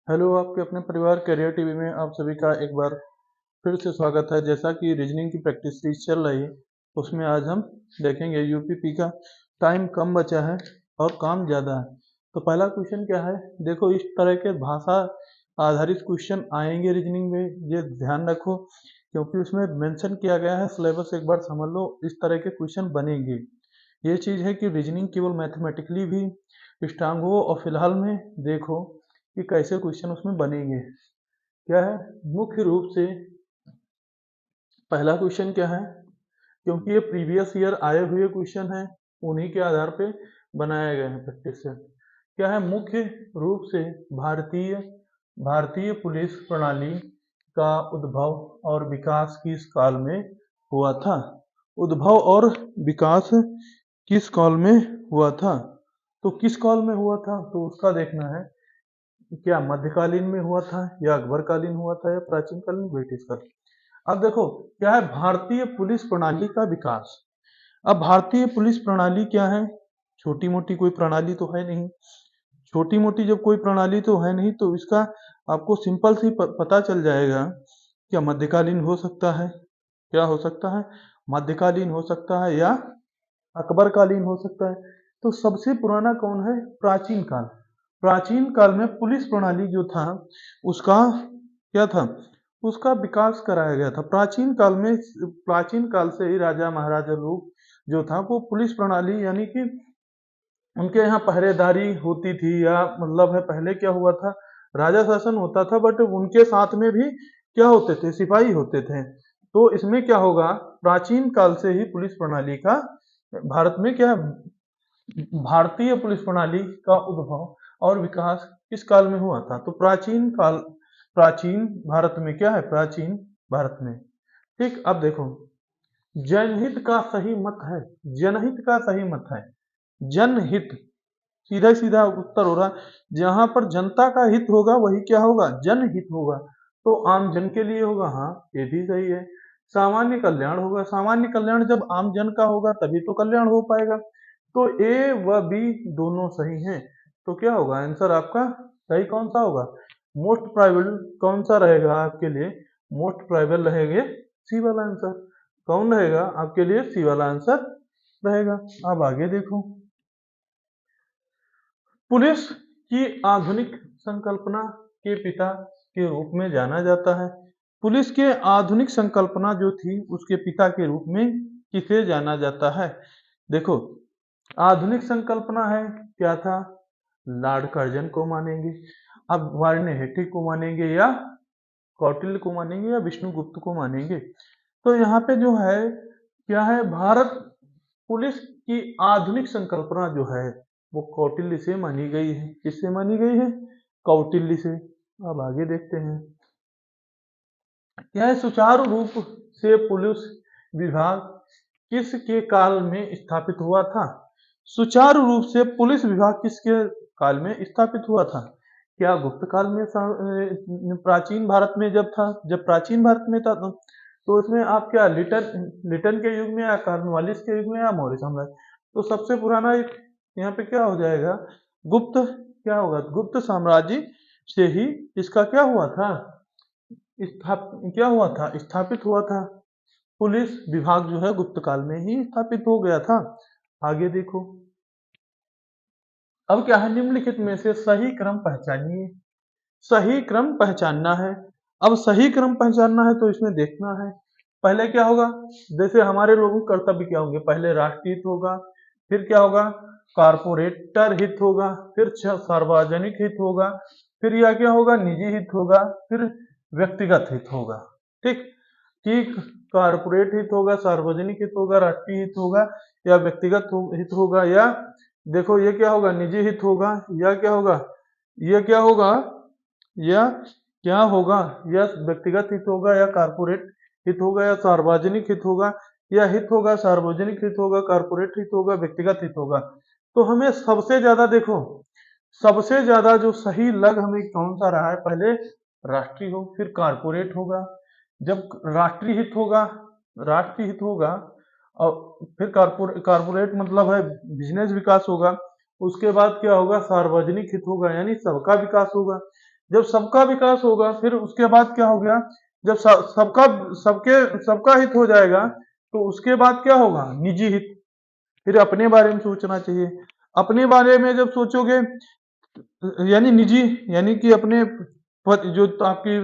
Hello, आपके अपने परिवार करियर टीवी में आप सभी का एक बार फिर से स्वागत है। जैसा कि रीजनिंग की प्रैक्टिस सीरीज चल रही है, उसमें आज हम देखेंगे यूपीपी का। टाइम कम बचा है और काम ज़्यादा है। तो पहला क्वेश्चन क्या है? देखो, इस तरह के भाषा आधारित क्वेश्चन आएंगे रीजनिंग में, ये ध्यान रखो, क्योंकि उसमें मेंशन किया गया है। सिलेबस एक बार समझ लो, इस तरह के क्वेश्चन बनेंगे। ये चीज़ है कि रीजनिंग केवल मैथमेटिकली भी स्ट्रांग हो, और फिलहाल में देखो कि कैसे क्वेश्चन उसमें बनेंगे। क्या है मुख्य रूप से? पहला क्वेश्चन क्या है? क्योंकि ये प्रीवियस ईयर आए हुए क्वेश्चन हैं, उन्हीं के आधार पे बनाया गया है प्रैक्टिस से। क्या है मुख्य रूप से? भारतीय भारतीय पुलिस प्रणाली का उद्भव और विकास किस काल में हुआ था? उद्भव और विकास किस काल में हुआ था? तो किस काल में हुआ था तो उसका देखना है। क्या मध्यकालीन में हुआ था, या अकबर कालीन हुआ था, या प्राचीन कालीन, ब्रिटिश कालीन? अब देखो, क्या है भारतीय पुलिस प्रणाली का विकास। अब भारतीय पुलिस प्रणाली क्या है? छोटी मोटी कोई प्रणाली तो है नहीं। छोटी मोटी जब कोई प्रणाली तो है नहीं, तो इसका आपको सिंपल सी पता चल जाएगा। क्या मध्यकालीन हो सकता है? क्या हो सकता है? मध्यकालीन हो सकता है, या अकबर कालीन हो सकता है। तो सबसे पुराना कौन है? प्राचीन काल। प्राचीन काल में पुलिस प्रणाली जो था, उसका क्या था? उसका विकास कराया गया था प्राचीन काल में। प्राचीन काल से ही राजा महाराजा लोग जो था, वो पुलिस प्रणाली, यानी कि उनके यहाँ पहरेदारी होती थी, या मतलब है पहले क्या हुआ था, राजा शासन होता था, बट उनके साथ में भी क्या होते थे? सिपाही होते थे। तो इसमें क्या होगा? प्राचीन काल से ही पुलिस प्रणाली का भारत में क्या है? भारतीय पुलिस प्रणाली का उद्भव और विकास किस काल में हुआ था? तो प्राचीन काल। प्राचीन भारत में क्या है? प्राचीन भारत में। ठीक, अब देखो, जनहित का सही मत है। जनहित का सही मत है। जनहित, सीधा सीधा उत्तर हो रहा। जहां पर जनता का हित होगा वही क्या होगा? जनहित होगा। तो आम जन के लिए होगा, हाँ ये भी सही है। सामान्य कल्याण होगा। सामान्य कल्याण जब आम जन का होगा तभी तो कल्याण हो पाएगा। तो ए व बी दोनों सही हैं। तो क्या होगा आंसर आपका? सही कौन सा होगा? मोस्ट प्रोबेबल कौन सा रहेगा आपके लिए? मोस्ट प्रोबेबल रहेंगे सी वाला आंसर। कौन रहेगा आपके लिए? सी वाला आंसर रहेगा। अब आगे देखो, पुलिस की आधुनिक संकल्पना के पिता के रूप में जाना जाता है। पुलिस के आधुनिक संकल्पना जो थी, उसके पिता के रूप में किसे जाना जाता है? देखो, आधुनिक संकल्पना है, क्या था? लॉर्ड कर्जन को मानेंगे, अब वार्नेहेटी को मानेंगे, या कौटिल्य को मानेंगे, या विष्णुगुप्त को मानेंगे? तो यहाँ पे जो है, क्या है, भारत पुलिस की आधुनिक संकल्पना जो है, वो कौटिल्य से मानी गई है। किससे मानी गई है? कौटिल्य से। अब आगे देखते हैं, क्या है, सुचारू रूप से पुलिस विभाग किसके काल में स्थापित हुआ था? सुचारू रूप से पुलिस विभाग किसके काल में स्थापित हुआ था? क्या गुप्त काल में प्राचीन भारत में जब था, जब प्राचीन भारत में था, तो उसमें आप क्या लिटन लिटन के युग में, या कार्नवालिस के युग में, या मौर्य साम्राज्य? तो सबसे पुराना एक यहाँ पे क्या हो जाएगा? गुप्त। क्या होगा? गुप्त साम्राज्य से ही इसका क्या हुआ था? क्या हुआ था? स्थापित हुआ था। पुलिस विभाग जो है गुप्त काल में ही स्थापित हो गया था। आगे देखो, अब क्या है, निम्नलिखित में से सही क्रम पहचानिए। सही क्रम पहचानना है। अब सही क्रम पहचानना है तो इसमें देखना है, पहले क्या होगा? जैसे हमारे लोगों के कर्तव्य क्या होंगे? पहले राष्ट्रीय हित होगा, फिर क्या होगा? कारपोरेटर हित होगा, फिर सार्वजनिक हित होगा, फिर यह क्या होगा? निजी हित होगा, फिर व्यक्तिगत हित होगा। ठीक, ठीक, कारपोरेट हित होगा, सार्वजनिक हित होगा, राष्ट्रीय हित होगा, या व्यक्तिगत हित होगा, या देखो ये क्या होगा? निजी हित होगा, या क्या होगा? ये क्या होगा? या क्या होगा? या व्यक्तिगत हित होगा, या कारपोरेट हित होगा, या सार्वजनिक हित होगा, या हित होगा, सार्वजनिक हित होगा, कारपोरेट हित होगा, व्यक्तिगत हित होगा। तो हमें सबसे ज्यादा देखो, सबसे ज्यादा जो सही लग हमें कौन सा रहा है? पहले राष्ट्रीय हो, फिर कारपोरेट होगा। जब राष्ट्रीय हित होगा, राष्ट्रीय हित होगा, और फिर कारपोरेट मतलब है बिजनेस विकास होगा। उसके बाद क्या होगा? सार्वजनिक हित होगा, यानी सबका विकास होगा। जब सबका विकास होगा फिर उसके बाद क्या हो गया, जब सबका सबके सबका हित हो जाएगा तो उसके बाद क्या होगा, निजी हित। फिर अपने बारे में सोचना चाहिए। अपने बारे में जब सोचोगे यानी निजी, यानी कि अपने जो आपकी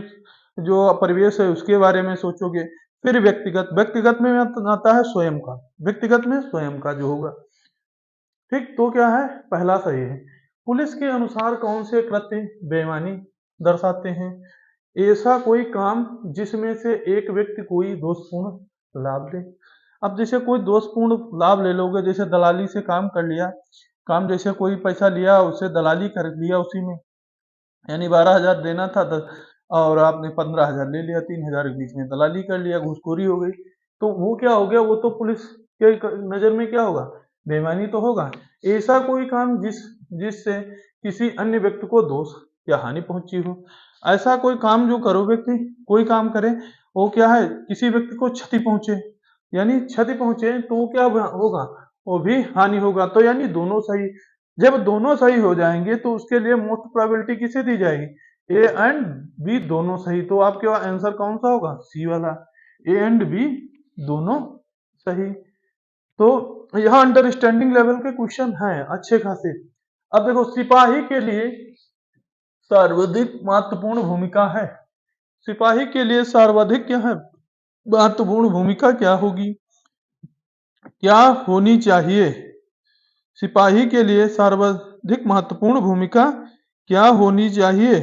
जो परिवेश है उसके बारे में सोचोगे। फिर व्यक्तिगत, व्यक्तिगत में आता है स्वयं का, व्यक्तिगत में स्वयं का जो होगा। ठीक, तो क्या है, पहला सही है। पुलिस के अनुसार कौन से कृत्य बेईमानी दर्शाते हैं? ऐसा कोई काम जिसमें से एक व्यक्ति कोई दोषपूर्ण लाभ ले। अब जैसे कोई दोषपूर्ण लाभ ले लोगे, जैसे दलाली से काम कर लिया, काम जैसे कोई पैसा लिया उससे दलाली कर लिया उसी में, यानी 12,000 देना था और आपने 15,000 ले लिया, 3,000 के बीच में दलाली कर लिया, घूसखोरी हो गई। तो वो क्या हो गया, वो तो पुलिस के नजर में क्या होगा, बेईमानी तो होगा। ऐसा कोई काम जिससे किसी अन्य व्यक्ति को दोष या हानि पहुंची हो। ऐसा कोई काम जो करो, व्यक्ति कोई काम करे, वो क्या है, किसी व्यक्ति को क्षति पहुंचे, यानी क्षति पहुंचे तो वो क्या होगा, वो भी हानि होगा। तो यानी दोनों सही। जब दोनों सही हो जाएंगे तो उसके लिए मोस्ट प्रोबेबिलिटी किसे दी जाएगी, ए एंड बी दोनों सही। तो आपके आंसर कौन सा होगा, सी वाला, ए एंड बी दोनों सही। तो यह अंडरस्टैंडिंग लेवल के क्वेश्चन हैं अच्छे खासे। अब देखो, सिपाही के लिए सर्वाधिक महत्वपूर्ण भूमिका है। सिपाही के लिए सर्वाधिक क्या है, महत्वपूर्ण भूमिका क्या होगी, क्या होनी चाहिए? सिपाही के लिए सर्वाधिक महत्वपूर्ण भूमिका क्या होनी चाहिए?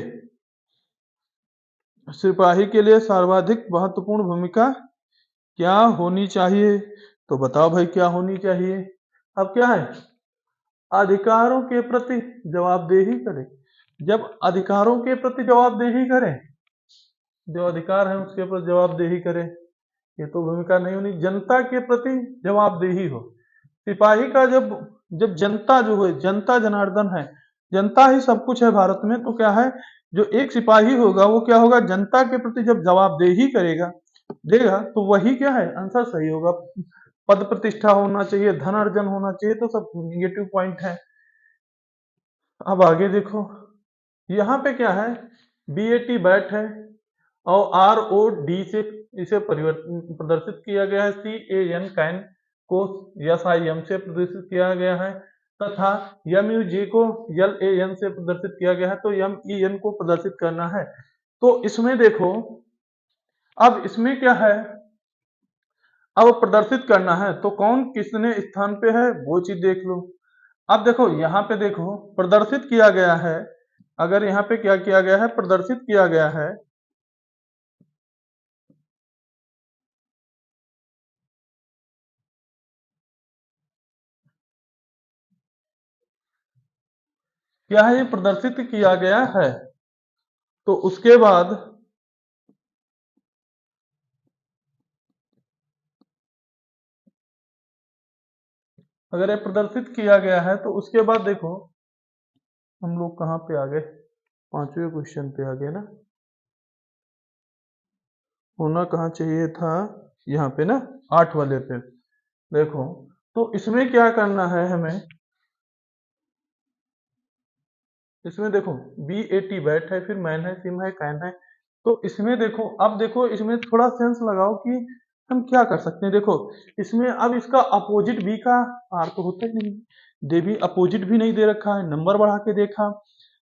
सिपाही के लिए सर्वाधिक महत्वपूर्ण भूमिका क्या होनी चाहिए? तो बताओ भाई क्या होनी चाहिए। अब क्या है, अधिकारों के प्रति जवाबदेही करें। जब अधिकारों के प्रति जवाबदेही करें, जो अधिकार है उसके प्रति जवाबदेही करें, ये तो भूमिका नहीं होनी। जनता के प्रति जवाबदेही हो। सिपाही का जब जब जनता जो है, जनता जनार्दन है, जनता ही सब कुछ है भारत में, तो क्या है, जो एक सिपाही होगा वो क्या होगा, जनता के प्रति जब जवाबदेही करेगा देगा तो वही क्या है, आंसर सही होगा। पद प्रतिष्ठा होना चाहिए, धन अर्जन होना चाहिए, तो सब निगेटिव पॉइंट है। अब आगे देखो, यहाँ पे क्या है, BAT बैट है और ROD से इसे परिवर्तन प्रदर्शित किया गया है। CAN कैन को SIM से प्रदर्शित किया गया है तथा MUJ को LAN से प्रदर्शित किया गया है। तो MEN को प्रदर्शित करना है। तो इसमें देखो, अब इसमें क्या है, अब प्रदर्शित करना है तो कौन किसने स्थान पे है वो चीज देख लो। अब देखो यहाँ पे देखो, प्रदर्शित किया गया है, अगर यहाँ पे क्या किया गया है, प्रदर्शित किया गया है, क्या है, ये प्रदर्शित किया गया है, तो उसके बाद अगर ये प्रदर्शित किया गया है तो उसके बाद देखो, हम लोग कहाँ पे आ गए, पांचवें क्वेश्चन पे आ गए ना, होना कहाँ चाहिए था, यहाँ पे ना, 8 वाले पे। देखो, तो इसमें क्या करना है हमें, इसमें देखो BAT बैट है, फिर मैन है, सिम है, कैन है। तो इसमें देखो, अब देखो इसमें थोड़ा सेंस लगाओ कि हम क्या कर सकते हैं। देखो इसमें अब इसका अपोजिट बी का आर तो होता ही नहीं, दे भी अपोजिट भी नहीं दे रखा है, नंबर बढ़ा के देखा,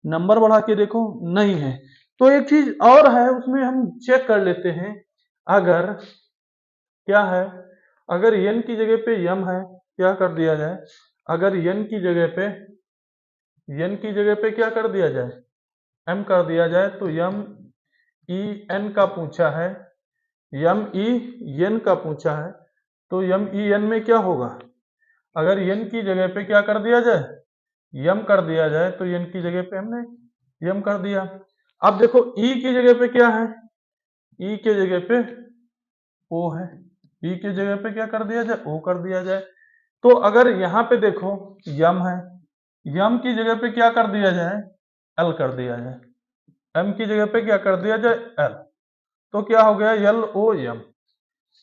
नंबर बढ़ा के देखो नहीं है। तो एक चीज और है, उसमें हम चेक कर लेते हैं, अगर क्या है, अगर एन की जगह पे यम है, क्या कर दिया जाए, अगर एन की जगह पे, एन की जगह पे क्या कर दिया जाए, एम कर दिया जाए, तो यम ई एन का पूछा है, यम ई एन का पूछा है, तो यम ई एन में क्या होगा, अगर एन की जगह पे क्या कर दिया जाए, यम कर दिया जाए, तो एन की जगह पे हमने यम कर दिया। अब देखो ई की जगह पे क्या है, ई के जगह पे ओ है, ई की जगह पे क्या कर दिया जाए, ओ कर दिया जाए। तो अगर यहाँ पे देखो यम है, यम की जगह पे क्या कर दिया जाए, एल कर दिया जाए, एम की जगह पे क्या कर दिया जाए, एल, तो क्या हो गया, LOM।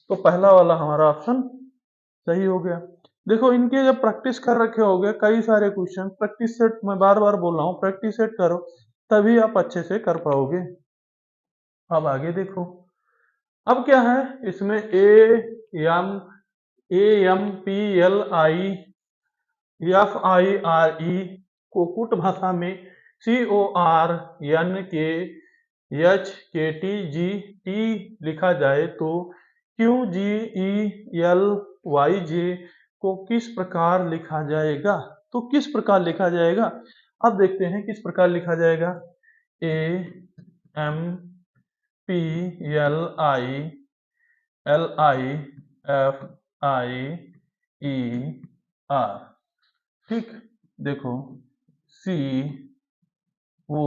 तो पहला वाला हमारा ऑप्शन सही हो गया। देखो इनके जब प्रैक्टिस कर रखे होगे कई सारे क्वेश्चन, प्रैक्टिस सेट मैं बार बार बोल रहा हूँ, प्रैक्टिस सेट करो, तभी आप अच्छे से कर पाओगे। अब आगे देखो, अब क्या है इसमें M P L I F I R E को कुट भाषा में C O R N K H K T G T लिखा जाए तो Q G E L Y J को किस प्रकार लिखा जाएगा? तो किस प्रकार लिखा जाएगा? अब देखते हैं किस प्रकार लिखा जाएगा। A M P L I F I E R, ठीक। देखो, C O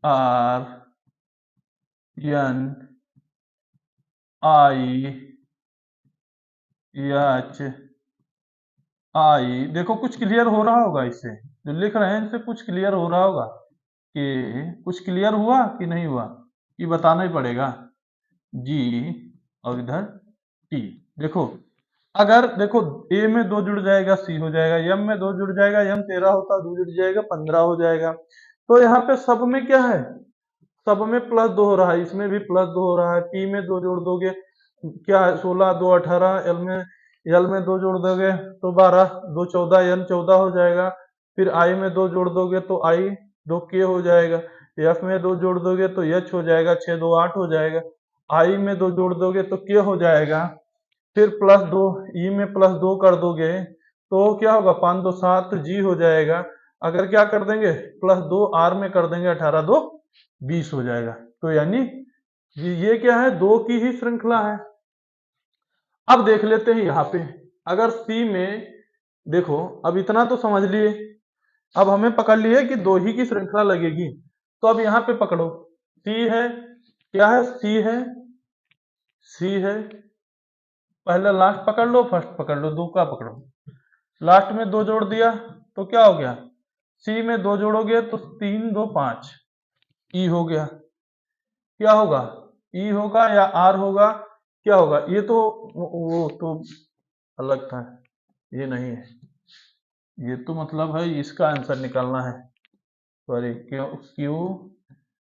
R N I H I, देखो कुछ क्लियर हो रहा होगा इससे, जो लिख रहे हैं इससे कुछ क्लियर हो रहा होगा कि कुछ क्लियर हुआ कि नहीं हुआ, ये बताना ही पड़ेगा। जी और इधर टी। देखो, अगर देखो ए में 2 जुड़ जाएगा सी हो जाएगा, एम में 2 जुड़ जाएगा एम 13 होता, 2 जुड़ जाएगा 15 हो जाएगा। तो यहाँ पे सब में क्या है, सब में +2 हो रहा है, इसमें भी +2 हो रहा है। पी में 2 जोड़ दोगे क्या है 16, 2 18, एल में 2 जोड़ दोगे तो 12, 2 14, एन 14 हो जाएगा। फिर आई में 2 जोड़ दोगे तो आई 2 के हो जाएगा। एफ में 2 जोड़ दोगे तो एच हो जाएगा, 6 2 8 हो जाएगा। आई में 2 जोड़ दोगे तो के हो जाएगा। फिर +2 ई में +2 कर दोगे तो क्या होगा, 5 2 7 जी हो जाएगा। अगर क्या कर देंगे +2 आर में कर देंगे 18 2 20 हो जाएगा। तो यानी ये क्या है, 2 की ही श्रृंखला है। अब देख लेते हैं यहाँ पे, अगर सी में देखो, अब इतना तो समझ लिए, अब हमें पकड़ लिए कि 2 ही की श्रृंखला लगेगी। तो अब यहाँ पे पकड़ो, सी है, क्या है, सी है, पहले लास्ट पकड़ लो, फर्स्ट पकड़ लो, 2 का पकड़ो, लास्ट में 2 जोड़ दिया तो क्या हो गया, सी में 2 जोड़ोगे तो 3 2 5 ई हो गया। क्या होगा, ई होगा या आर होगा, क्या होगा, ये तो वो तो अलग था, ये नहीं है, ये तो मतलब है इसका आंसर निकालना है। Sorry, Q Q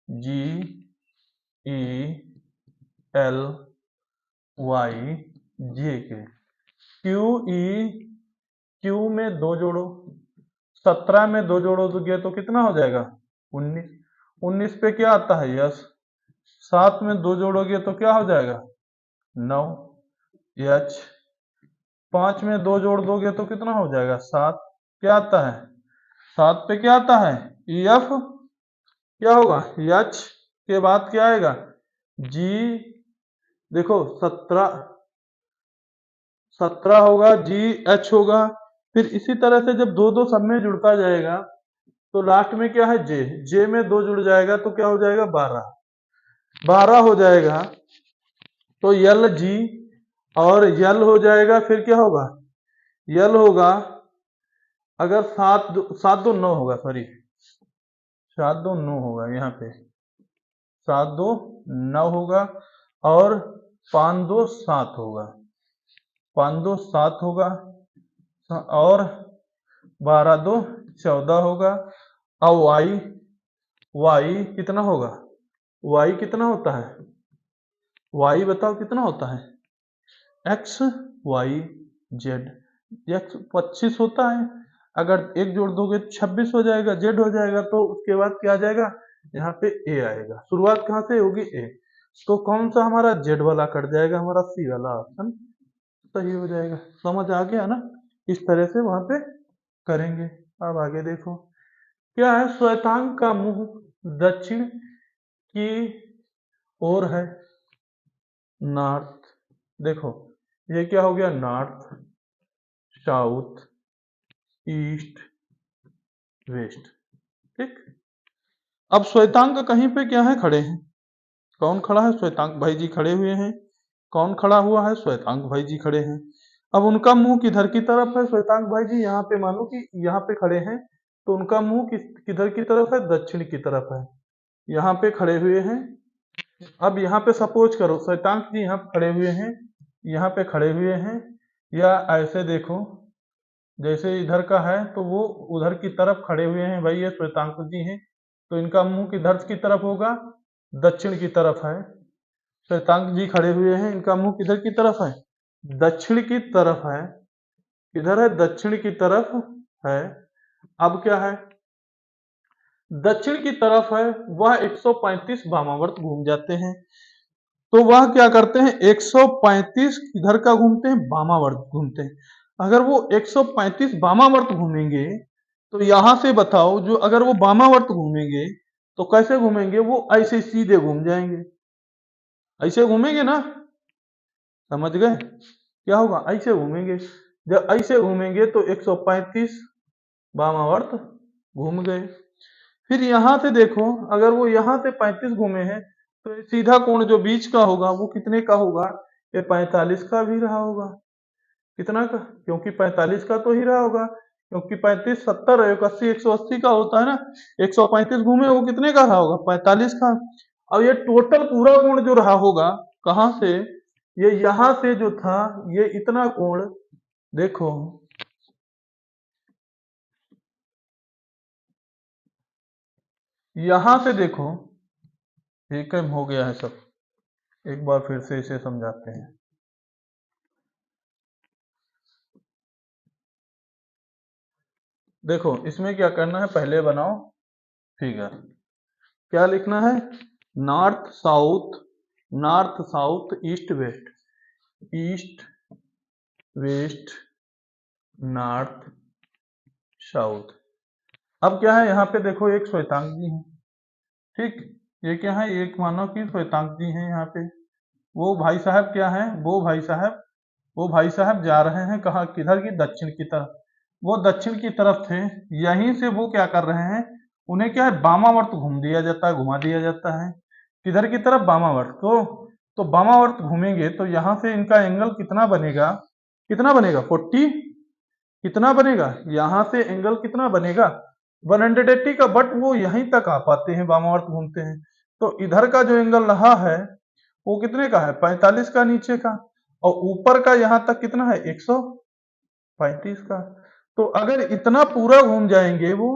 G E L Y जे के, क्यू ई, क्यू में 2 जोड़ो, 17 में 2 जोड़ोगे तो कितना हो जाएगा 19, 19 पे क्या आता है यस, 7 में 2 जोड़ोगे तो क्या हो जाएगा 9 एच, 5 में 2 जोड़ दोगे तो कितना हो जाएगा 7, क्या आता है 7 पे क्या आता है एफ, क्या होगा एच के बाद क्या आएगा जी, देखो 17 होगा, जी एच होगा। फिर इसी तरह से जब 2 2 सब में जुड़ता जाएगा तो लास्ट में क्या है जे, जे में 2 जुड़ जाएगा तो क्या हो जाएगा 12, 12 हो जाएगा तो यल जी, और यल हो जाएगा, फिर क्या होगा यल होगा, अगर 7 2 9 होगा, सॉरी 7 2 9 होगा, यहाँ पे 7 2 9 होगा, और 5 2 7 होगा, 5 2 7 होगा, और 12 2 14 होगा। और वाई, वाई कितना होगा, वाई कितना होता है, वाई बताओ कितना होता है, एक्स वाई जेड, एक्स 25 होता है, अगर 1 जोड़ दोगे तो 26 हो जाएगा, जेड हो जाएगा, तो उसके बाद क्या आ जाएगा, यहाँ पे ए आएगा, शुरुआत कहाँ से होगी ए, तो कौन सा हमारा जेड वाला कट जाएगा, हमारा सी वाला ऑप्शन सही हो जाएगा। समझ आ गया ना, इस तरह से वहां पे करेंगे। अब आगे देखो, क्या है, श्वेतांग का मुंह दक्षिण की ओर है, नॉर्थ, देखो ये क्या हो गया, नॉर्थ साउथ ईस्ट वेस्ट, ठीक। अब श्वेतांग कहीं पे क्या है, खड़े हैं, कौन खड़ा है, श्वेतांक भाई जी खड़े हुए हैं, कौन खड़ा हुआ है, श्वेतांक भाई जी खड़े हैं। अब उनका मुंह किधर की तरफ है, श्वेतांक भाई जी यहाँ पे मानो कि यहाँ पे खड़े हैं, तो उनका मुंह किधर की तरफ है, दक्षिण की तरफ है, यहाँ पे खड़े हुए हैं। अब यहाँ पे सपोज करो श्वेतांक जी यहाँ पे खड़े हुए हैं, यहाँ पे खड़े हुए हैं, या ऐसे देखो जैसे इधर का है तो वो उधर की तरफ खड़े हुए हैं भाई, ये श्वेतांक जी हैं, तो इनका मुंह किधर की तरफ होगा, दक्षिण की तरफ है। श्वेतांक जी खड़े हुए हैं, इनका मुंह किधर की तरफ है, दक्षिण की तरफ है। किधर है, दक्षिण की तरफ है। अब क्या है, दक्षिण की तरफ है, वह 135 वामावर्त घूम जाते हैं। तो वह क्या करते हैं, 135 किधर का घूमते हैं, वामावर्त घूमते हैं। अगर वो 135 वामावर्त घूमेंगे तो यहां से बताओ, जो अगर वो वामावर्त घूमेंगे तो कैसे घूमेंगे, वो ऐसे सीधे घूम जाएंगे, ऐसे घूमेंगे ना, समझ गए, क्या होगा, ऐसे घूमेंगे। जब ऐसे घूमेंगे तो 135 वामावर्त घूम गए। फिर यहां से देखो, अगर वो यहां से 35 घूमे हैं तो ये सीधा कोण जो बीच का होगा वो कितने का होगा, ये 45 का भी रहा होगा। कितना का, क्योंकि 45 का तो ही रहा होगा, क्योंकि 35 70 180 180 का होता है ना। 135 घूमे वो कितने का रहा होगा, 45 का। अब ये टोटल पूरा कोण जो रहा होगा, कहां से, ये यहां से जो था, ये इतना कोण देखो, यहां से देखो, ठीक है, हो गया है सब। एक बार फिर से इसे समझाते हैं। देखो इसमें क्या करना है, पहले बनाओ फिगर। क्या लिखना है, north south, north south east west, east west north south. अब क्या है, यहाँ पे देखो एक श्वेतांक जी है, ठीक, ये क्या है, एक मानो कि श्वेतांक जी हैं यहाँ पे। वो भाई साहब क्या है, वो भाई साहब जा रहे हैं कहाँ, किधर की, दक्षिण की तरफ। वो दक्षिण की तरफ थे, यहीं से वो क्या कर रहे हैं, उन्हें क्या है, वामावर्त घूम दिया जाता है, घुमा दिया जाता है। किधर की तरफ, वामावर्त। तो वामावर्त घूमेंगे तो यहाँ से इनका एंगल कितना बनेगा, कितना बनेगा, 40, कितना बनेगा, यहाँ से एंगल कितना बनेगा, 180 का। बट वो यहीं तक आ पाते हैं, वामावर्त घूमते हैं। तो इधर का जो एंगल रहा है वो कितने का है, 45 का नीचे का, और ऊपर का यहाँ तक कितना है, 135 का। तो अगर इतना पूरा घूम जाएंगे वो,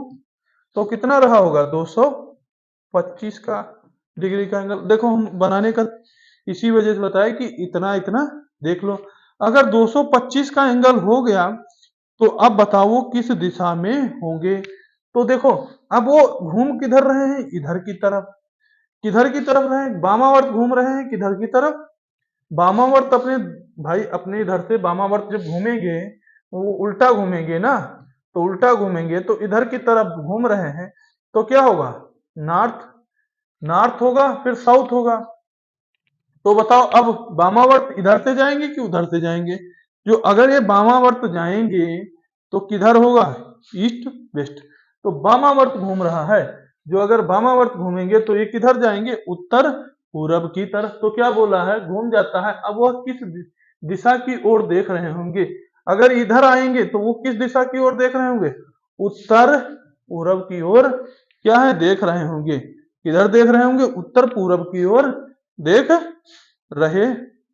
तो कितना रहा होगा, 225 का डिग्री का एंगल। देखो हम बनाने का इसी वजह से बताया कि इतना इतना देख लो। अगर 225 का एंगल हो गया तो अब बताओ वो किस दिशा में होंगे। तो देखो, अब वो घूम किधर रहे हैं, इधर की तरफ। किधर की तरफ रहे, वामावर्त घूम रहे हैं, किधर की तरफ, वामावर्त। अपने भाई अपने इधर से वामावर्त जब घूमेंगे, वो उल्टा घूमेंगे ना, तो उल्टा घूमेंगे तो इधर की तरफ घूम रहे हैं, तो क्या होगा, नॉर्थ, नॉर्थ होगा, फिर साउथ होगा। तो बताओ अब वामावर्त इधर से जाएंगे कि उधर से जाएंगे, जो अगर ये वामावर्त जाएंगे तो किधर होगा, ईस्ट वेस्ट। तो वामावर्त घूम रहा है, जो अगर वामावर्त घूमेंगे तो ये किधर जाएंगे, उत्तर पूरब की तरफ। तो क्या बोला है, घूम जाता है। अब वह किस दिशा की ओर देख रहे होंगे, अगर इधर आएंगे तो वो किस दिशा की ओर देख रहे होंगे, उत्तर पूरब की ओर क्या है, देख रहे होंगे। किधर देख रहे होंगे, उत्तर पूरब की ओर देख रहे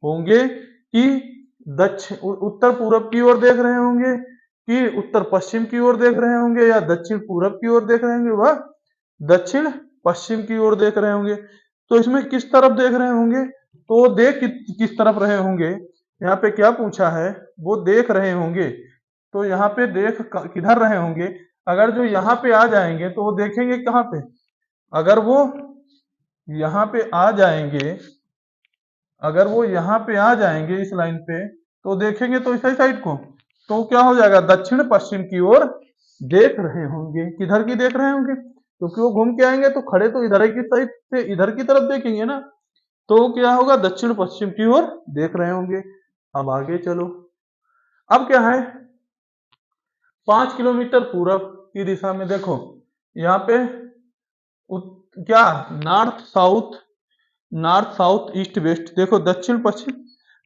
होंगे, कि दक्षिण उत्तर पूरब की ओर देख रहे होंगे, कि उत्तर पश्चिम की ओर देख रहे होंगे, या दक्षिण पूरब की ओर देख रहे होंगे, वह दक्षिण पश्चिम की ओर देख रहे होंगे। तो इसमें किस तरफ देख रहे होंगे, तो वो देख किस तरफ रहे होंगे, यहाँ पे क्या पूछा है, वो देख रहे होंगे। तो यहाँ पे देख किधर रहे होंगे, अगर जो यहाँ पे आ जाएंगे तो वो देखेंगे कहाँ पे, अगर वो यहाँ पे आ जाएंगे, अगर वो यहाँ पे आ जाएंगे इस लाइन पे, तो देखेंगे तो इसी साइड को, तो क्या हो जाएगा, दक्षिण पश्चिम की ओर देख रहे होंगे। किधर की देख रहे होंगे, क्योंकि वो घूम के आएंगे तो खड़े तो इधर की साइड से इधर की तरफ देखेंगे ना, तो क्या होगा, दक्षिण पश्चिम की ओर देख रहे होंगे। अब आगे चलो, अब क्या है, 5 किलोमीटर पूरब की दिशा में देखो, यहाँ पे क्या, north south, north south east west, देखो दक्षिण पश्चिम,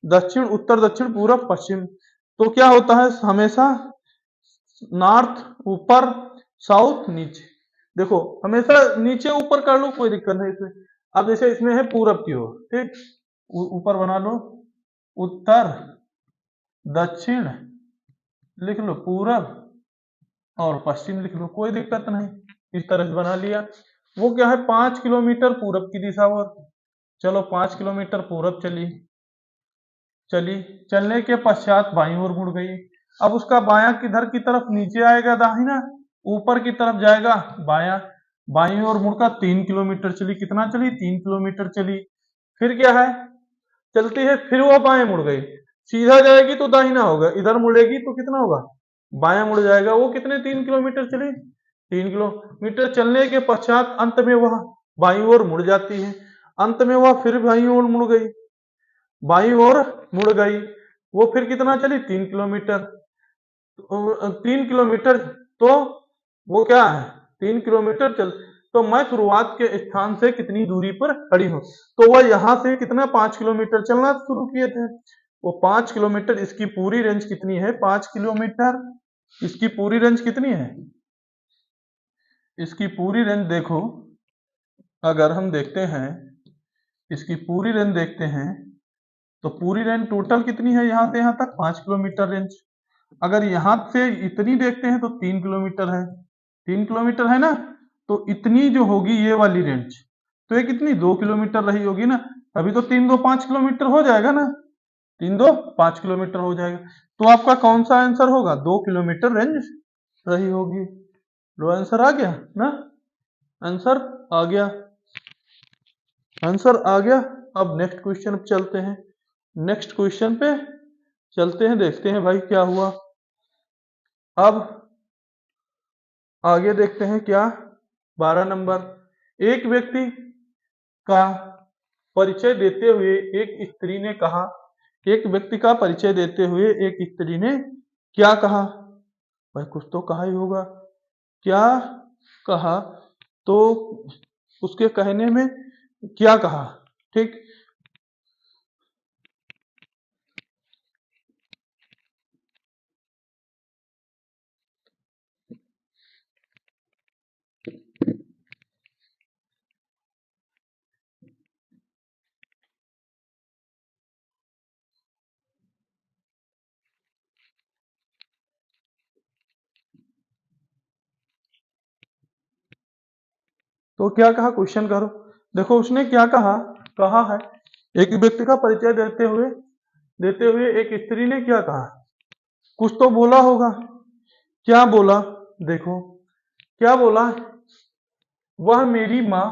दक्षिण उत्तर दक्षिण पूरब पश्चिम। तो क्या होता है हमेशा, नॉर्थ ऊपर, साउथ नीचे। देखो हमेशा नीचे ऊपर कर लो, कोई दिक्कत नहीं इसमें। अब जैसे इसमें है पूरब की ओर, ठीक, ऊपर बना लो, उत्तर दक्षिण लिख लो पूरब और पश्चिम लिख लो, कोई दिक्कत नहीं। इस तरह से बना लिया। वो क्या है, 5 किलोमीटर पूरब की दिशा और। चलो 5 किलोमीटर पूरब चली, चली चलने के पश्चात बाईं ओर मुड़ गई। अब उसका बायां किधर की तरफ, नीचे आएगा दाहिना, ऊपर की तरफ जाएगा बायां। बाईं ओर मुड़कर 3 किलोमीटर चली। कितना चली, 3 किलोमीटर चली। फिर क्या है, चलती है, फिर वो बाएं मुड़ गई। सीधा जाएगी तो दाहिना होगा, इधर मुड़ेगी तो कितना होगा, बायां मुड़ जाएगा। वो कितने 3 किलोमीटर चली, 3 किलोमीटर चलने के पश्चात अंत में वह बाईं ओर मुड़ जाती है। अंत में वह फिर बाईं ओर मुड़ गई, बाईं ओर मुड़ गई। वो फिर कितना चली, 3 किलोमीटर। 3 किलोमीटर, तो वो क्या है, 3 किलोमीटर चल, तो मैं शुरुआत के स्थान से कितनी दूरी पर खड़ी हूं, तो वह यहां से कितना 5 किलोमीटर चलना शुरू किए थे। वो 5 किलोमीटर, इसकी पूरी रेंज कितनी है, 5 किलोमीटर। इसकी पूरी रेंज कितनी है, इसकी पूरी रेंज देखो, अगर हम देखते हैं, इसकी पूरी रेंज देखते हैं, तो पूरी रेंज टोटल कितनी है, यहां से यहां तक 5 किलोमीटर रेंज। अगर यहां से इतनी देखते हैं तो 3 किलोमीटर है, 3 किलोमीटर है ना, तो इतनी जो होगी ये वाली रेंज, तो ये कितनी 2 किलोमीटर रही होगी ना। अभी तो 3 2 5 किलोमीटर हो जाएगा ना, 3 2 5 किलोमीटर हो जाएगा। तो आपका कौन सा आंसर होगा, 2 किलोमीटर रेंज रही होगी। लो आंसर आ गया ना, आंसर आ गया, आंसर आ गया। अब नेक्स्ट क्वेश्चन पे चलते हैं, नेक्स्ट क्वेश्चन पे चलते हैं, देखते हैं भाई क्या हुआ। अब आगे देखते हैं क्या, 12 नंबर, एक व्यक्ति का परिचय देते हुए एक स्त्री ने कहा, एक व्यक्ति का परिचय देते हुए एक स्त्री ने क्या कहा, भाई कुछ तो कहा ही होगा, क्या कहा, तो उसके कहने में क्या कहा, ठीक। तो क्या कहा, क्वेश्चन करो। देखो उसने क्या कहा, कहा है, एक व्यक्ति का परिचय देते हुए एक स्त्री ने क्या कहा, कुछ तो बोला होगा। क्या बोला, देखो क्या बोला, वह मेरी माँ,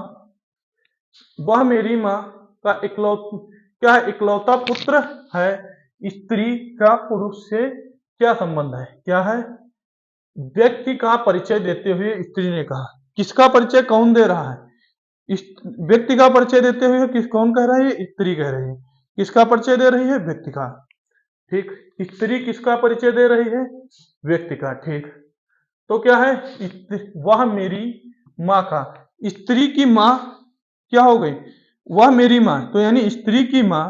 वह मेरी माँ का इकलौता पुत्र है। स्त्री का पुरुष से क्या संबंध है, क्या है, व्यक्ति का परिचय देते हुए स्त्री ने कहा। किसका परिचय कौन दे रहा है, इस व्यक्ति का परिचय देते हुए किस कौन कह रहा है, स्त्री कह रही है। किसका परिचय दे रही है, व्यक्ति का, ठीक। स्त्री किसका परिचय दे रही है, व्यक्ति का, ठीक। तो क्या है, वह मेरी माँ का, स्त्री की माँ क्या हो गई, वह मेरी माँ, तो यानी स्त्री की माँ,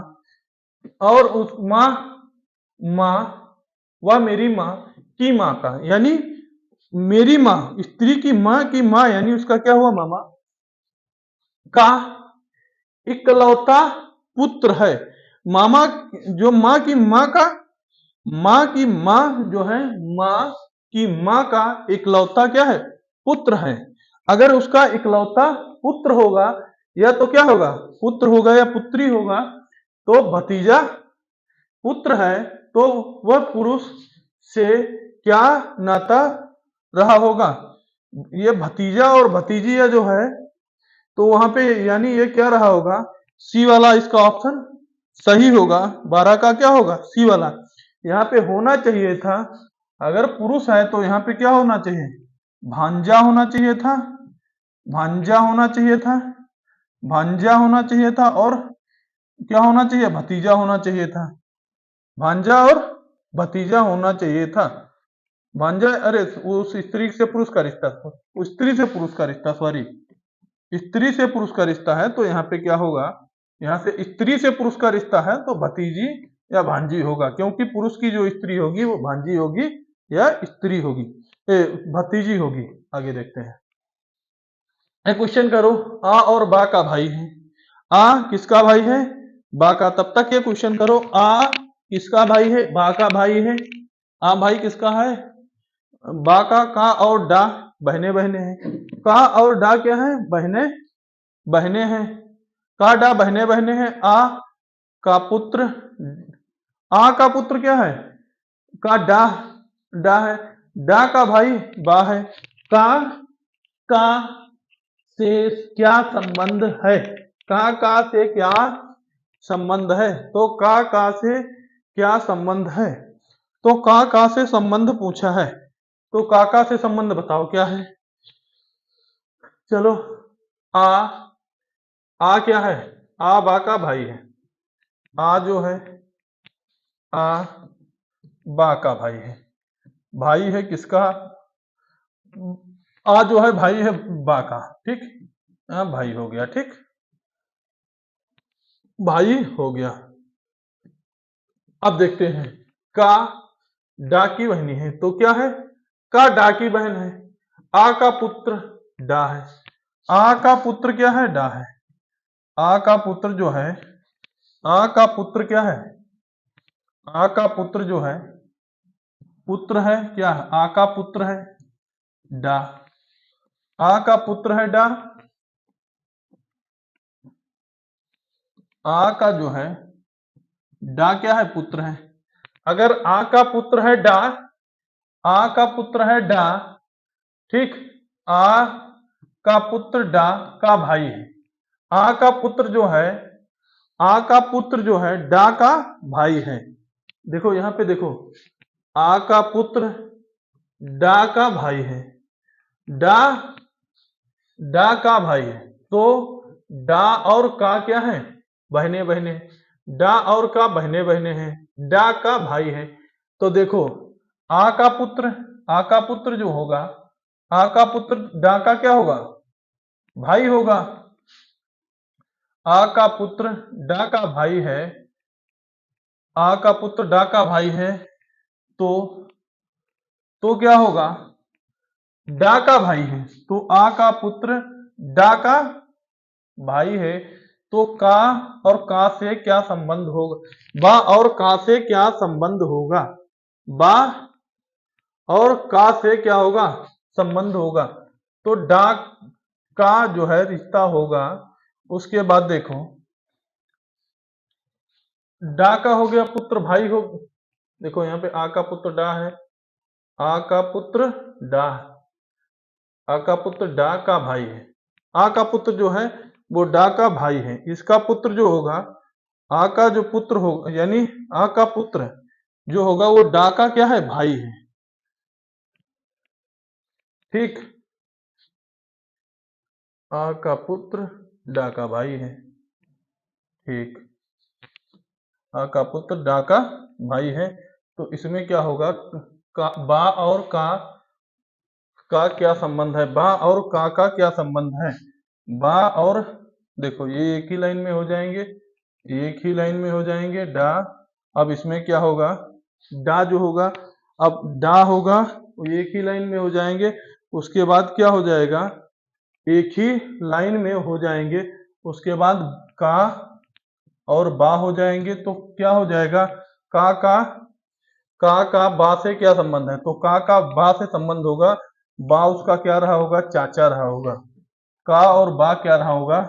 और उस माँ, माँ, वह मेरी माँ की माँ का, यानी मेरी माँ, स्त्री की माँ की माँ, यानी उसका क्या हुआ, मामा का इकलौता पुत्र है। मामा, जो माँ की माँ का, माँ की माँ जो है, माँ की माँ का इकलौता क्या है, पुत्र है। अगर उसका इकलौता पुत्र होगा, या तो क्या होगा, पुत्र होगा या पुत्री होगा, तो भतीजा पुत्र है, तो वह पुरुष से क्या नाता रहा होगा, ये भतीजा और भतीजिया जो है, तो वहां पे यानी ये क्या रहा होगा, सी वाला इसका ऑप्शन सही होगा। 12 का क्या होगा, सी वाला। यहाँ पे होना चाहिए था, अगर पुरुष है तो यहाँ पे क्या होना चाहिए, भांजा होना चाहिए था, भांजा होना चाहिए था, भांजा होना चाहिए था, और क्या होना चाहिए, भतीजा होना चाहिए था, भांजा और भतीजा होना चाहिए था। भांजा, अरे उस स्त्री से पुरुष का रिश्ता, उस स्त्री से पुरुष का रिश्ता, सॉरी, स्त्री से पुरुष का रिश्ता है, तो यहाँ पे क्या होगा, यहाँ से स्त्री से पुरुष का रिश्ता है तो भतीजी या भांजी होगा, क्योंकि पुरुष की जो स्त्री होगी वो भांजी होगी या स्त्री होगी, भतीजी होगी। आगे देखते हैं, एक क्वेश्चन करो, आ और बा का भाई है, आ किसका भाई है, बा का। तब तक ये क्वेश्चन करो, आ किसका भाई है, बा का भाई है, आ भाई किसका है? बा का और डा बहने बहने हैं। का और डा क्या है? बहने बहने हैं। का डा बहने बहने हैं। आ का पुत्र, आ का पुत्र क्या है? का डा, डा है। डा का भाई बा है। का से क्या संबंध है? का से क्या संबंध है? तो का से क्या संबंध है? तो का से संबंध पूछा है, तो का से संबंध बताओ क्या है? चलो, आ आ क्या है? आ बा का भाई है। आ जो है, आ बा का भाई है। भाई है किसका? आ जो है भाई है बा का, ठीक। भाई हो गया, ठीक, भाई हो गया। अब देखते हैं, का डा की बहनी है तो क्या है? का डा की बहन है। आ का पुत्र डा है। आ का पुत्र क्या है? डा है। आ का पुत्र जो है, आ का पुत्र क्या है? आ का पुत्र जो है, पुत्र है क्या है? आ का पुत्र है डा। आ का पुत्र है डा। आ का जो है डा क्या है? पुत्र है। अगर आ का पुत्र है डा, आ का पुत्र है डा, ठीक, आ का पुत्र डा का भाई है। आ का पुत्र जो है, आ का पुत्र जो है डा का भाई है। देखो यहां पे देखो, आ का पुत्र डा का भाई है। डा डा का भाई है, तो डा और का क्या है? बहने बहने। डा और का बहने बहने हैं। डा का भाई है। तो देखो, आ का पुत्र, आ का पुत्र जो होगा, आ का पुत्र डा का क्या होगा? भाई होगा। आ का पुत्र डा का भाई है। आ का पुत्र डा का भाई है, तो क्या होगा? डा का भाई है, तो आ का पुत्र डा का भाई है, तो का और का से क्या संबंध होगा? बा और का से क्या संबंध होगा? बा और का से क्या होगा? संबंध होगा। तो डा का जो है रिश्ता होगा। उसके बाद देखो, डा का हो गया पुत्र भाई हो। देखो यहाँ पे आ का पुत्र डा है। आ का पुत्र डा, आ का पुत्र डा का भाई है। आ का पुत्र जो है वो डा का भाई है। इसका पुत्र जो होगा, आ का जो पुत्र होगा, यानी आ का पुत्र जो होगा वो डा का क्या है? भाई है, ठीक। आ का पुत्र डा का भाई है, ठीक। आ का पुत्र डा का भाई है, तो इसमें क्या होगा? बा और का क्या संबंध है? बा और का क्या संबंध है? बा और, देखो ये एक ही लाइन में हो जाएंगे, एक ही लाइन में हो जाएंगे डा। अब इसमें क्या होगा? डा जो होगा, अब डा होगा वो एक ही लाइन में हो जाएंगे। उसके बाद क्या हो जाएगा? एक ही लाइन में हो जाएंगे। उसके बाद का और बा हो जाएंगे, तो क्या हो जाएगा? का बा से क्या संबंध है? तो का बा से संबंध होगा। बा उसका क्या रहा होगा? चाचा रहा होगा। का और बा क्या रहा होगा?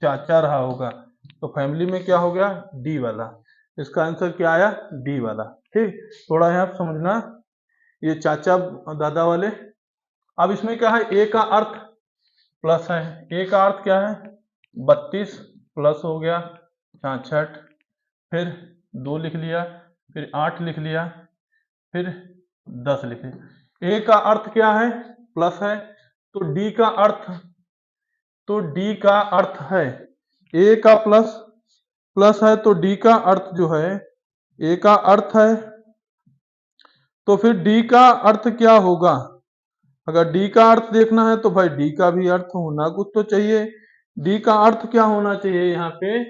चाचा रहा होगा। तो फैमिली में क्या हो गया? डी वाला। इसका आंसर क्या आया? डी वाला, ठीक। थोड़ा यहाँ समझना, ये चाचा दादा वाले। अब इसमें क्या है? ए का अर्थ प्लस है। ए का अर्थ क्या है? 32 प्लस हो गया 66, फिर 2 लिख लिया, फिर 8 लिख लिया, फिर 10 लिख लिया। ए का अर्थ क्या है? प्लस है। तो डी का अर्थ, तो डी का अर्थ है, ए का प्लस प्लस है, तो डी का अर्थ जो है, ए का अर्थ है, तो फिर डी का अर्थ क्या होगा? अगर डी का अर्थ देखना है तो भाई डी का भी अर्थ होना कुछ तो चाहिए। डी का अर्थ क्या होना चाहिए? यहाँ पे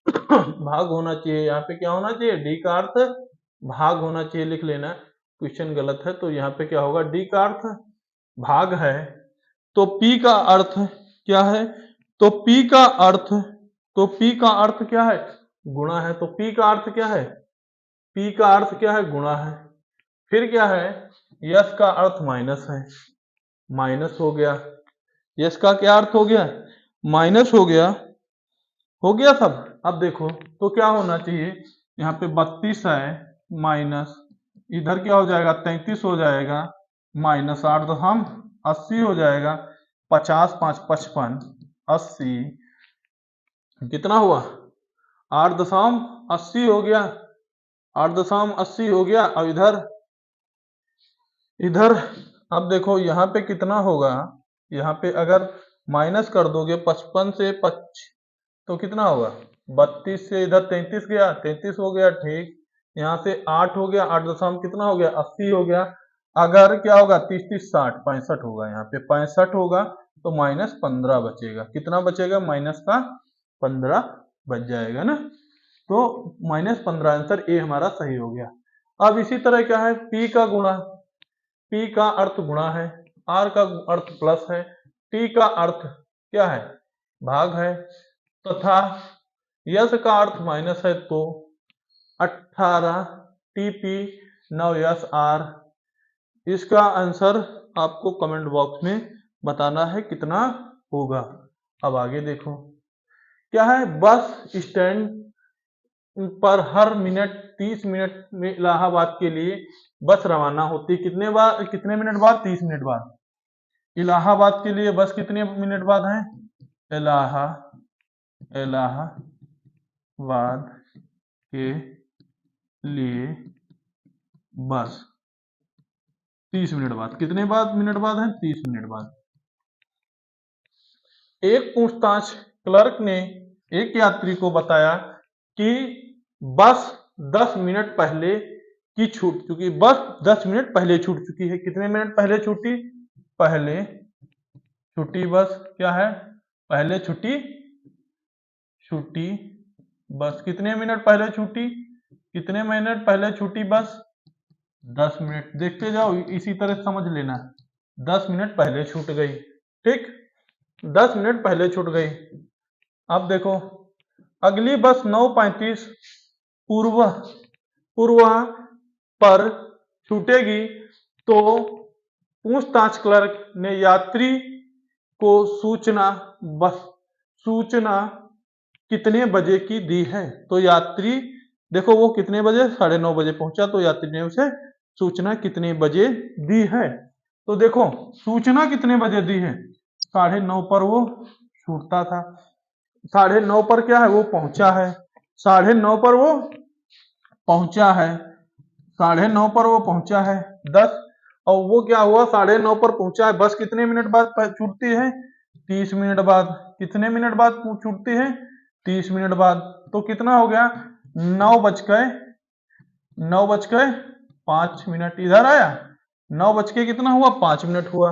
भाग होना चाहिए। यहाँ पे क्या होना चाहिए? डी का अर्थ भाग होना चाहिए, लिख लेना। क्वेश्चन गलत है, तो यहाँ पे क्या होगा? डी का अर्थ भाग है, तो पी का अर्थ क्या है? तो पी का अर्थ, तो पी का अर्थ क्या है? गुणा है। तो पी का अर्थ क्या है? पी का अर्थ क्या है? गुणा है। फिर क्या है, यस का अर्थ माइनस है, माइनस हो गया। यस का क्या अर्थ हो गया, माइनस हो गया सब। अब देखो तो क्या होना चाहिए, यहाँ पे 32 है माइनस, इधर क्या हो जाएगा 33 हो जाएगा, माइनस 8 तो हम 80 हो जाएगा, 50 5 55 80, कितना हुआ 8.80 हो गया, 8.80 हो गया। और इधर इधर अब देखो यहाँ पे कितना होगा, यहाँ पे अगर माइनस कर दोगे 55 से 5 तो कितना होगा, 32 से इधर 33 गया, 33 हो गया, ठीक। यहाँ से 8 हो गया, 8 दशमलव कितना हो गया 80 हो गया। अगर क्या होगा 30 30 60 65 होगा, यहाँ पे 65 होगा तो माइनस 15 बचेगा, कितना बचेगा माइनस का 15 बच जाएगा ना। तो माइनस 15 आंसर ए हमारा सही हो गया। अब इसी तरह क्या है, पी का गुणा, पी का अर्थ गुणा है, आर का अर्थ प्लस है, टी का अर्थ क्या है भाग है, तथा यस का अर्थ माइनस है, तो 18 टीपी 9 यस आर। इसका आंसर आपको कमेंट बॉक्स में बताना है कितना होगा। अब आगे देखो क्या है, बस स्टैंड पर हर मिनट 30 मिनट में इलाहाबाद के लिए बस रवाना होती है, कितने मिनट बाद 30 मिनट बाद। इलाहाबाद के लिए बस कितने मिनट बाद है, इलाहाबाद के लिए बस 30 मिनट बाद, कितने मिनट बाद है 30 मिनट बाद। एक पूछताछ क्लर्क ने एक यात्री को बताया कि बस 10 मिनट पहले की छूट चुकी, बस 10 मिनट पहले छूट चुकी है, कितने मिनट पहले छूटी, पहले छुट्टी बस क्या है, पहले छुट्टी बस कितने मिनट पहले छूटी, कितने मिनट पहले छूटी बस 10 मिनट। देखते जाओ इसी तरह समझ लेना, 10 मिनट पहले छूट गई, ठीक 10 मिनट पहले छूट गई। अब देखो अगली बस 9:35 पूर्व पर छूटेगी, तो पूछताछ क्लर्क ने यात्री को सूचना कितने बजे की दी है। तो यात्री देखो वो कितने बजे 9:30 बजे पहुंचा, तो यात्री ने उसे सूचना कितने बजे दी है। तो देखो सूचना कितने बजे दी है, 9:30 पर वो छूटता था, 9:30 पर क्या है वो पहुंचा है, 9:30 पर वो पहुंचा है, 9:30 पर वो पहुंचा है 10, और वो क्या हुआ 9:30 पर पहुंचा है, बस कितने मिनट बाद छूटती है 30 मिनट बाद, कितने मिनट बाद छूटती है 30 मिनट बाद। तो कितना हो गया 9:05 इधर आया, 9 कितना हुआ 5 मिनट हुआ।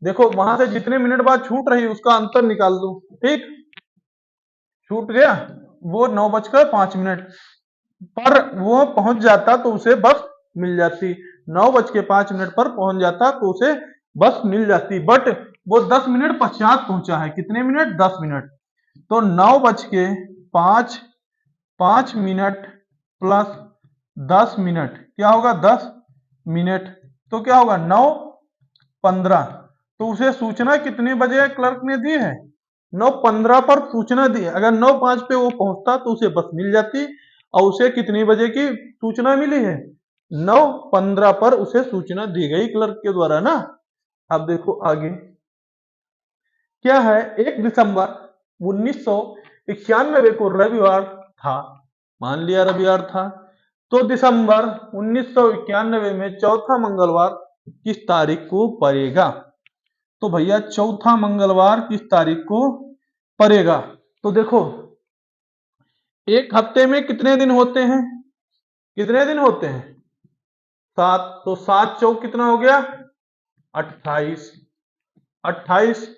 देखो वहां से जितने मिनट बाद छूट रही उसका अंतर निकाल दो, ठीक छूट गया वो 9:05 पर वो पहुंच जाता तो उसे बस मिल जाती, 9:05 पर पहुंच जाता तो उसे बस मिल जाती, बट वो 10 मिनट पश्चात पहुंचा है, कितने मिनट 10 मिनट। तो 9:05 प्लस 10 मिनट क्या होगा 10 मिनट, तो क्या होगा 9:15। तो उसे सूचना कितने बजे क्लर्क ने दी है 9:15 पर सूचना दी है, अगर 9:05 पे वो पहुंचता तो उसे बस मिल जाती, और उसे कितनी बजे की सूचना मिली है 9:15 पर उसे सूचना दी गई क्लर्क के द्वारा ना। अब देखो आगे क्या है, 1 दिसंबर 1991 को रविवार था, मान लिया रविवार था, तो दिसंबर 1991 में चौथा मंगलवार किस तारीख को पड़ेगा। तो भैया चौथा मंगलवार किस तारीख को पड़ेगा, तो देखो एक हफ्ते में कितने दिन होते हैं, कितने दिन होते हैं 7, तो 7 चौक कितना हो गया 28, 28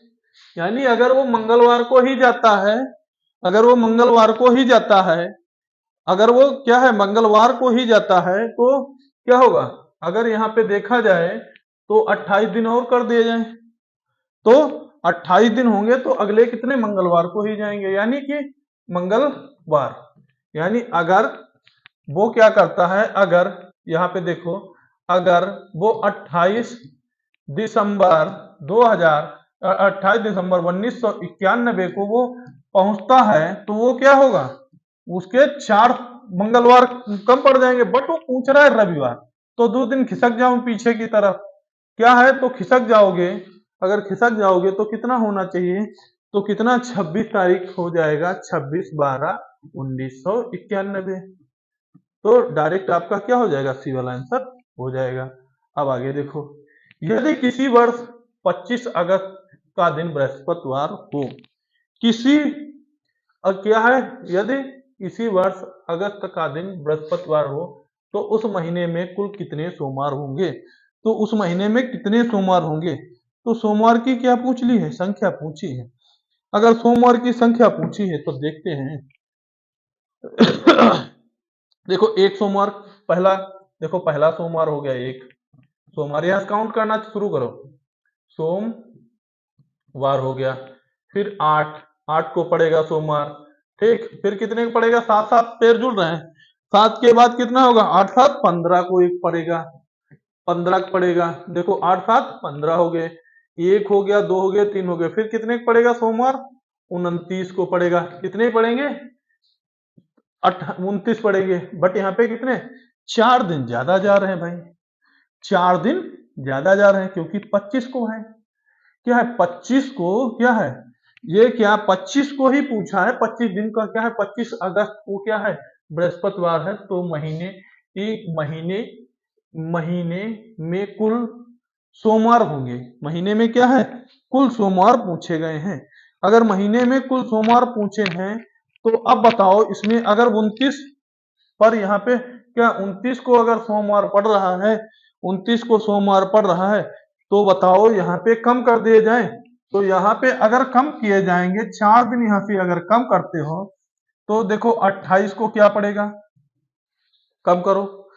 यानी अगर वो मंगलवार को ही जाता है, अगर वो मंगलवार को ही जाता है, अगर वो क्या है मंगलवार को ही जाता है तो क्या होगा, अगर यहाँ पे देखा जाए तो 28 दिन और कर दिए जाए तो 28 दिन होंगे, तो अगले कितने मंगलवार को ही जाएंगे, यानी कि मंगलवार। यानी अगर वो क्या करता है, अगर यहाँ पे देखो अगर वो 28 दिसंबर 1991 को वो पहुंचता है तो वो क्या होगा, उसके 4 मंगलवार कम पड़ जाएंगे, बट वो पूछ रहा है रविवार, तो 2 दिन खिसक जाऊं पीछे की तरफ, क्या है तो खिसक जाओगे, अगर खिसक जाओगे तो कितना होना चाहिए, तो कितना 26 तारीख हो जाएगा, 26/12/1991। तो डायरेक्ट आपका क्या हो जाएगा, सी वाला आंसर हो जाएगा। अब आगे देखो, यदि किसी वर्ष 25 अगस्त का दिन बृहस्पतिवार हो, किसी क्या है, यदि किसी वर्ष अगस्त का दिन बृहस्पतिवार हो तो उस महीने में कुल कितने सोमवार होंगे, तो उस महीने में कितने सोमवार होंगे, तो सोमवार की क्या पूछ ली है, संख्या पूछी है। अगर सोमवार की संख्या पूछी है तो देखते हैं। देखो एक सोमवार, पहला, देखो पहला सोमवार हो गया, एक सोमवार, यहां काउंट करना शुरू करो, सोमवार हो गया, फिर 8, 8 को पड़ेगा सोमवार, ठीक, फिर कितने को पड़ेगा, 7, 7 पैर जुड़ रहे हैं, 7 के बाद कितना होगा, 8, 7, 15 को एक पड़ेगा, 15 को पड़ेगा, देखो 8, 7, 15 हो गए, एक हो गया, 2 हो गए, 3 हो गए, फिर कितने को पड़ेगा सोमवार, 29 को पड़ेगा, कितने पड़ेंगे, 29 पड़ेंगे, बट यहाँ पे कितने, 4 दिन ज्यादा जा रहे हैं भाई, 4 दिन ज्यादा जा रहे हैं, क्योंकि 25 को है, क्या है 25 को, क्या है ये, क्या 25 को ही पूछा है, 25 दिन का क्या है, 25 अगस्त को क्या है, बृहस्पतिवार है, तो महीने, एक महीने में कुल सोमवार होंगे, महीने में क्या है, कुल सोमवार पूछे गए हैं। अगर महीने में कुल सोमवार पूछे हैं तो अब बताओ इसमें अगर 29 पर, यहाँ पे क्या 29 को अगर सोमवार पड़ रहा है, 29 को सोमवार पड़ रहा है, तो बताओ यहाँ पे कम कर दिए जाएं, तो यहाँ पे अगर कम किए जाएंगे, 4 दिन यहाँ से अगर कम करते हो तो देखो 28 को क्या पड़ेगा, कम करो,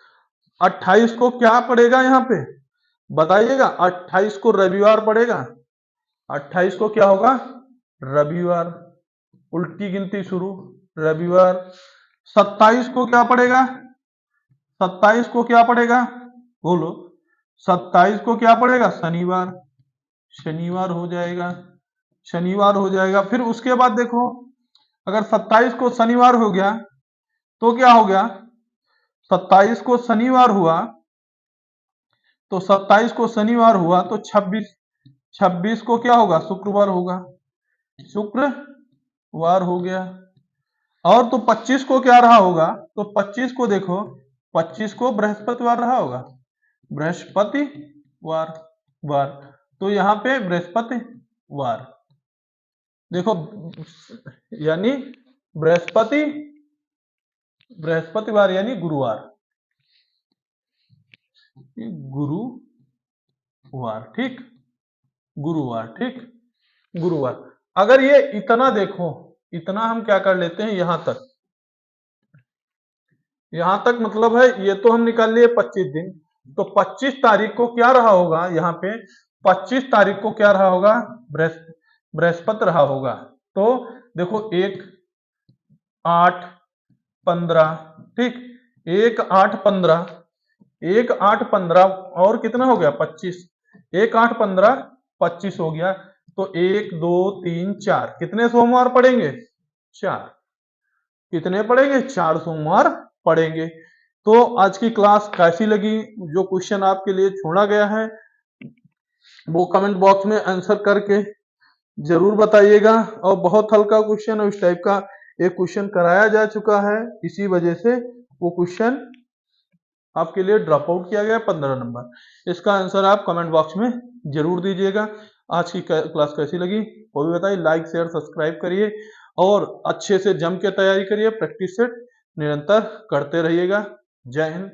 28 को क्या पड़ेगा यहाँ पे बताइएगा, 28 को रविवार पड़ेगा, 28 को क्या होगा, रविवार, उल्टी गिनती शुरू, रविवार, 27 को क्या पड़ेगा, 27 को क्या पड़ेगा, बोलो, 27 को क्या पड़ेगा, शनिवार, शनिवार हो जाएगा, शनिवार हो जाएगा, फिर उसके बाद देखो, अगर 27 को शनिवार हो गया तो क्या हो गया, 27 को शनिवार हुआ, तो 27 को शनिवार हुआ तो 26 को क्या होगा, शुक्रवार होगा, शुक्रवार हो गया, और तो 25 को क्या रहा होगा, तो 25 को देखो, 25 को बृहस्पतिवार रहा होगा, बृहस्पतिवार, वार, तो यहाँ पे बृहस्पतिवार, देखो यानी बृहस्पतिवार यानी गुरुवार, गुरुवार, ठीक, गुरुवार, ठीक, गुरुवार। अगर ये इतना देखो, इतना हम क्या कर लेते हैं, यहां तक मतलब है, ये तो हम निकाल लिए 25 दिन, तो 25 तारीख को क्या रहा होगा, यहाँ पे 25 तारीख को क्या रहा होगा, बृहस्पति रहा होगा, तो देखो 1, 8, 15, ठीक, 1, 8, 15, 1, 8, 15 और कितना हो गया 25, 1, 8, 15, 25 हो गया, तो 1, 2, 3, 4 कितने सोमवार पड़ेंगे, 4, कितने पड़ेंगे, 4 सोमवार पड़ेंगे। तो आज की क्लास कैसी लगी, जो क्वेश्चन आपके लिए छोड़ा गया है वो कमेंट बॉक्स में आंसर करके जरूर बताइएगा, और बहुत हल्का क्वेश्चन है, उस टाइप का एक क्वेश्चन कराया जा चुका है, इसी वजह से वो क्वेश्चन आपके लिए ड्रॉप आउट किया गया 15 नंबर। इसका आंसर आप कमेंट बॉक्स में जरूर दीजिएगा। आज की क्लास कैसी लगी वो भी बताइए, लाइक शेयर सब्सक्राइब करिए और अच्छे से जम के तैयारी करिए, प्रैक्टिस सेट निरंतर करते रहिएगा। जय हिंद।